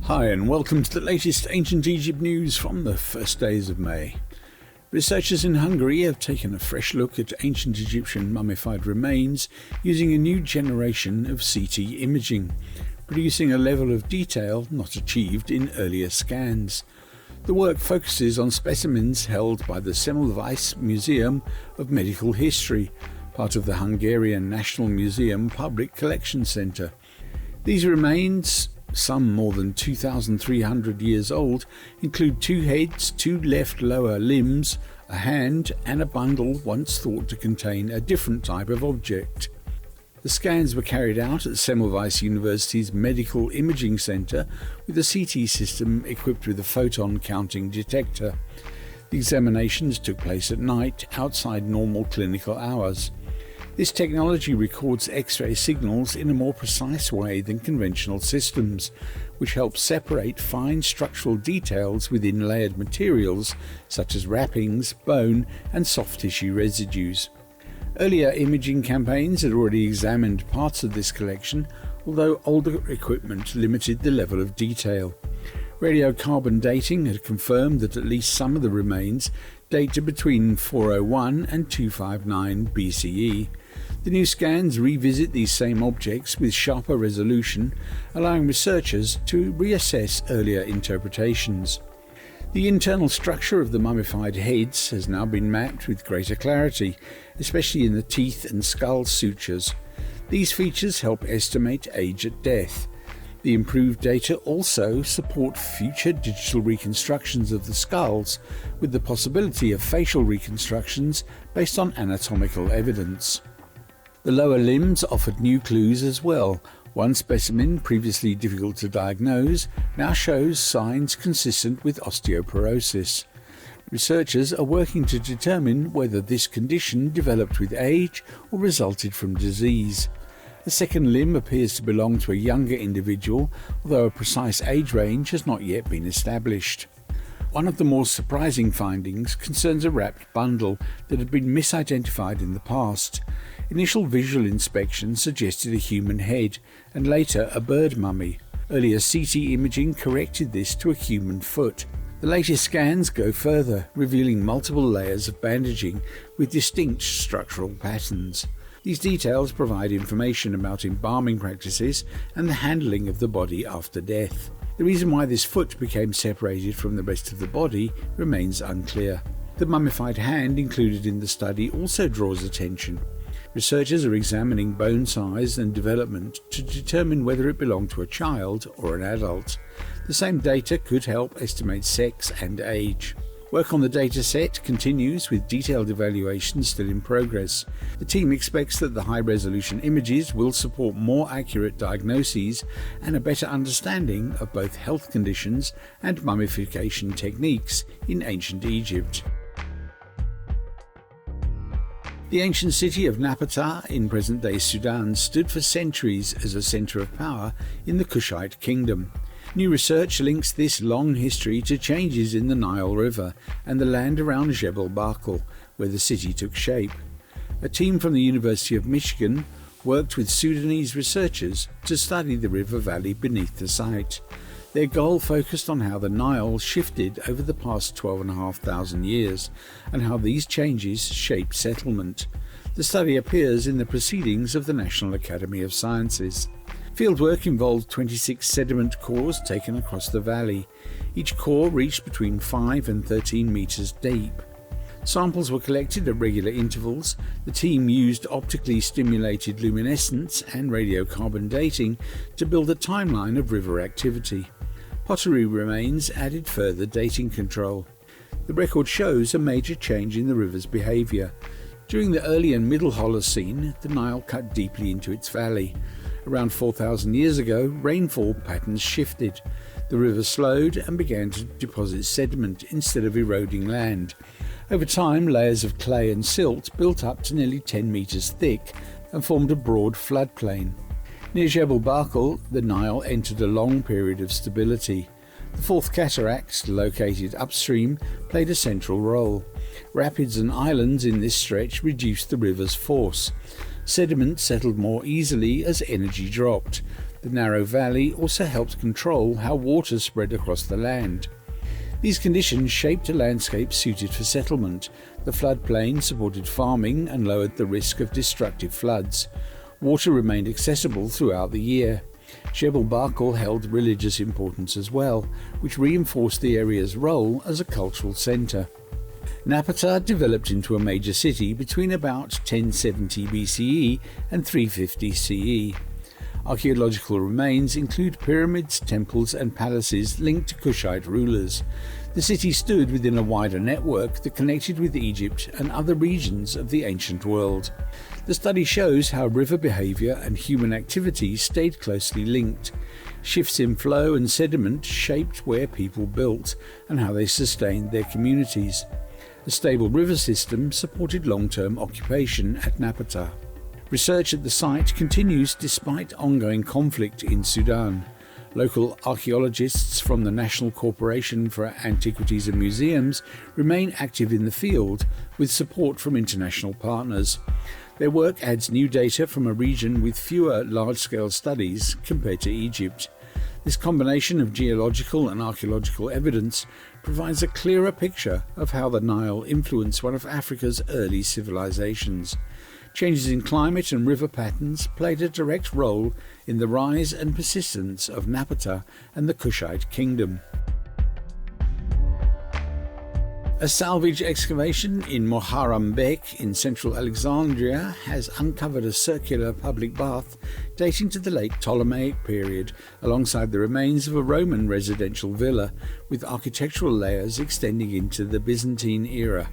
Hi and welcome to the latest ancient Egypt news from the first days of May. Researchers in Hungary have taken a fresh look at ancient Egyptian mummified remains using a new generation of CT imaging, producing a level of detail not achieved in earlier scans. The work focuses on specimens held by the Semmelweis Museum of Medical History, part of the Hungarian National Museum Public Collection Centre. These remains, some more than 2,300 years old, include 2 heads, 2 left lower limbs, a hand and a bundle once thought to contain a different type of object. The scans were carried out at Semmelweis University's Medical Imaging Centre with a CT system equipped with a photon counting detector. The examinations took place at night outside normal clinical hours. This technology records X-ray signals in a more precise way than conventional systems, which helps separate fine structural details within layered materials such as wrappings, bone and soft tissue residues. Earlier imaging campaigns had already examined parts of this collection, although older equipment limited the level of detail. Radiocarbon dating had confirmed that at least some of the remains date to between 401 and 259 BCE. The new scans revisit these same objects with sharper resolution, allowing researchers to reassess earlier interpretations. The internal structure of the mummified heads has now been mapped with greater clarity, especially in the teeth and skull sutures. These features help estimate age at death. The improved data also support future digital reconstructions of the skulls, with the possibility of facial reconstructions based on anatomical evidence. The lower limbs offered new clues as well. One specimen, previously difficult to diagnose, now shows signs consistent with osteoporosis. Researchers are working to determine whether this condition developed with age or resulted from disease. The second limb appears to belong to a younger individual, although a precise age range has not yet been established. One of the more surprising findings concerns a wrapped bundle that had been misidentified in the past. Initial visual inspection suggested a human head, and later a bird mummy. Earlier CT imaging corrected this to a human foot. The latest scans go further, revealing multiple layers of bandaging with distinct structural patterns. These details provide information about embalming practices and the handling of the body after death. The reason why this foot became separated from the rest of the body remains unclear. The mummified hand included in the study also draws attention. Researchers are examining bone size and development to determine whether it belonged to a child or an adult. The same data could help estimate sex and age. Work on the data set continues with detailed evaluations still in progress. The team expects that the high-resolution images will support more accurate diagnoses and a better understanding of both health conditions and mummification techniques in ancient Egypt. The ancient city of Napata in present-day Sudan stood for centuries as a centre of power in the Kushite kingdom. New research links this long history to changes in the Nile River and the land around Jebel Barkal, where the city took shape. A team from the University of Michigan worked with Sudanese researchers to study the river valley beneath the site. Their goal focused on how the Nile shifted over the past 12,500 years and how these changes shaped settlement. The study appears in the Proceedings of the National Academy of Sciences. Fieldwork involved 26 sediment cores taken across the valley. Each core reached between 5 and 13 meters deep. Samples were collected at regular intervals. The team used optically stimulated luminescence and radiocarbon dating to build a timeline of river activity. Pottery remains added further dating control. The record shows a major change in the river's behaviour. During the early and middle Holocene, the Nile cut deeply into its valley. Around 4,000 years ago, rainfall patterns shifted. The river slowed and began to deposit sediment instead of eroding land. Over time, layers of clay and silt built up to nearly 10 meters thick and formed a broad floodplain. Near Jebel Barkal, the Nile entered a long period of stability. The Fourth Cataract, located upstream, played a central role. Rapids and islands in this stretch reduced the river's force. Sediment settled more easily as energy dropped. The narrow valley also helped control how water spread across the land. These conditions shaped a landscape suited for settlement. The floodplain supported farming and lowered the risk of destructive floods. Water remained accessible throughout the year. Jebel Barkal held religious importance as well, which reinforced the area's role as a cultural centre. Napata developed into a major city between about 1070 BCE and 350 CE. Archaeological remains include pyramids, temples and palaces linked to Kushite rulers. The city stood within a wider network that connected with Egypt and other regions of the ancient world. The study shows how river behaviour and human activity stayed closely linked. Shifts in flow and sediment shaped where people built and how they sustained their communities. A stable river system supported long-term occupation at Napata. Research at the site continues despite ongoing conflict in Sudan. Local archaeologists from the National Corporation for Antiquities and Museums remain active in the field with support from international partners. Their work adds new data from a region with fewer large-scale studies compared to Egypt. This combination of geological and archaeological evidence provides a clearer picture of how the Nile influenced one of Africa's early civilizations. Changes in climate and river patterns played a direct role in the rise and persistence of Napata and the Kushite kingdom. A salvage excavation in Moharambek in central Alexandria has uncovered a circular public bath dating to the late Ptolemaic period, alongside the remains of a Roman residential villa, with architectural layers extending into the Byzantine era.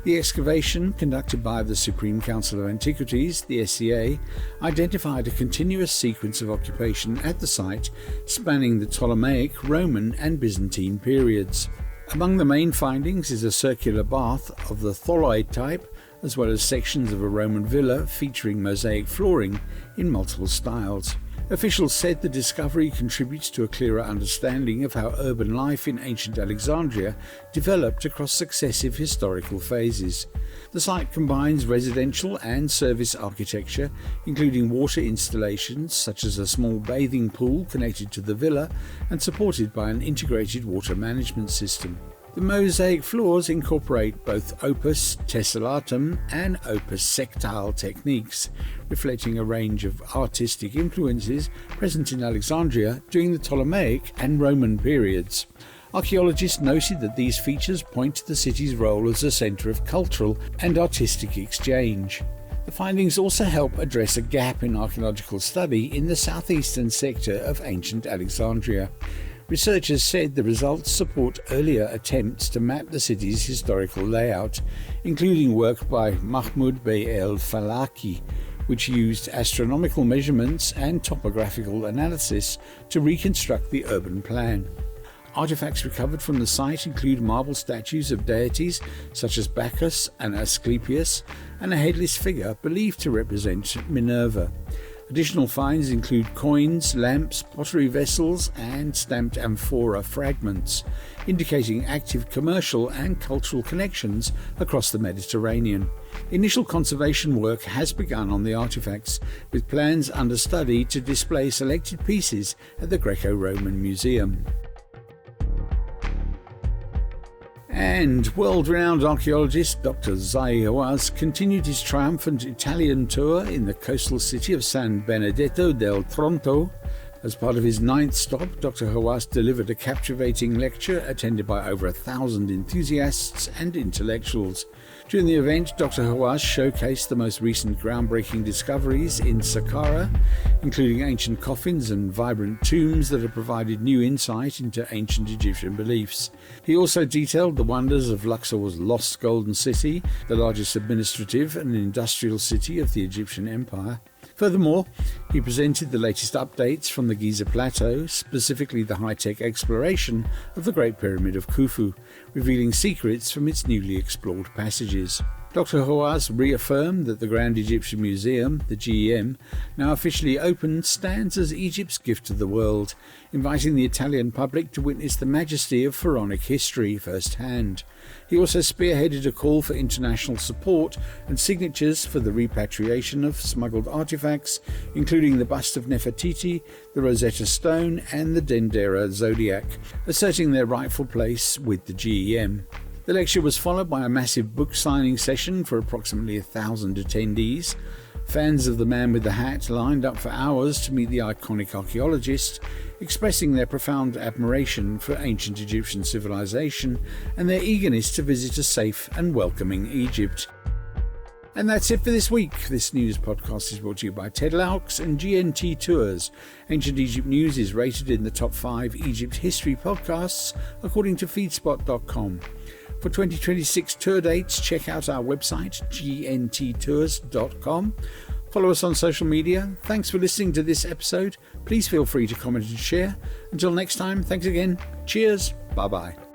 The excavation, conducted by the Supreme Council of Antiquities, the SCA, identified a continuous sequence of occupation at the site spanning the Ptolemaic, Roman and Byzantine periods. Among the main findings is a circular bath of the Tholoid type, as well as sections of a Roman villa featuring mosaic flooring in multiple styles. Officials said the discovery contributes to a clearer understanding of how urban life in ancient Alexandria developed across successive historical phases. The site combines residential and service architecture, including water installations such as a small bathing pool connected to the villa and supported by an integrated water management system. The mosaic floors incorporate both opus tessellatum and opus sectile techniques, reflecting a range of artistic influences present in Alexandria during the Ptolemaic and Roman periods. Archaeologists noted that these features point to the city's role as a centre of cultural and artistic exchange. The findings also help address a gap in archaeological study in the southeastern sector of ancient Alexandria. Researchers said the results support earlier attempts to map the city's historical layout, including work by Mahmoud Bey el-Falaki, which used astronomical measurements and topographical analysis to reconstruct the urban plan. Artifacts recovered from the site include marble statues of deities such as Bacchus and Asclepius, and a headless figure believed to represent Minerva. Additional finds include coins, lamps, pottery vessels and stamped amphora fragments, indicating active commercial and cultural connections across the Mediterranean. Initial conservation work has begun on the artifacts, with plans under study to display selected pieces at the Greco-Roman Museum. And world-renowned archaeologist Dr. Zahi Hawass continued his triumphant Italian tour in the coastal city of San Benedetto del Tronto. As part of his 9th stop, Dr. Hawass delivered a captivating lecture attended by over 1,000 enthusiasts and intellectuals. During the event, Dr. Hawass showcased the most recent groundbreaking discoveries in Saqqara, including ancient coffins and vibrant tombs that have provided new insight into ancient Egyptian beliefs. He also detailed the wonders of Luxor's lost golden city, the largest administrative and industrial city of the Egyptian Empire. Furthermore, he presented the latest updates from the Giza Plateau, specifically the high-tech exploration of the Great Pyramid of Khufu, revealing secrets from its newly explored passages. Dr. Hawass reaffirmed that the Grand Egyptian Museum, the GEM, now officially open, stands as Egypt's gift to the world, inviting the Italian public to witness the majesty of pharaonic history firsthand. He also spearheaded a call for international support and signatures for the repatriation of smuggled artifacts, including the bust of Nefertiti, the Rosetta Stone and the Dendera Zodiac, asserting their rightful place with the GEM. The lecture was followed by a massive book signing session for approximately 1,000 attendees. Fans of the Man with the Hat lined up for hours to meet the iconic archaeologist, expressing their profound admiration for ancient Egyptian civilization and their eagerness to visit a safe and welcoming Egypt. And that's it for this week. This news podcast is brought to you by Ted Laux and GNT Tours. Ancient Egypt News is rated in the top 5 Egypt history podcasts according to feedspot.com. For 2026 tour dates, check out our website, gnttours.com. Follow us on social media. Thanks for listening to this episode. Please feel free to comment and share. Until next time, thanks again. Cheers. Bye-bye.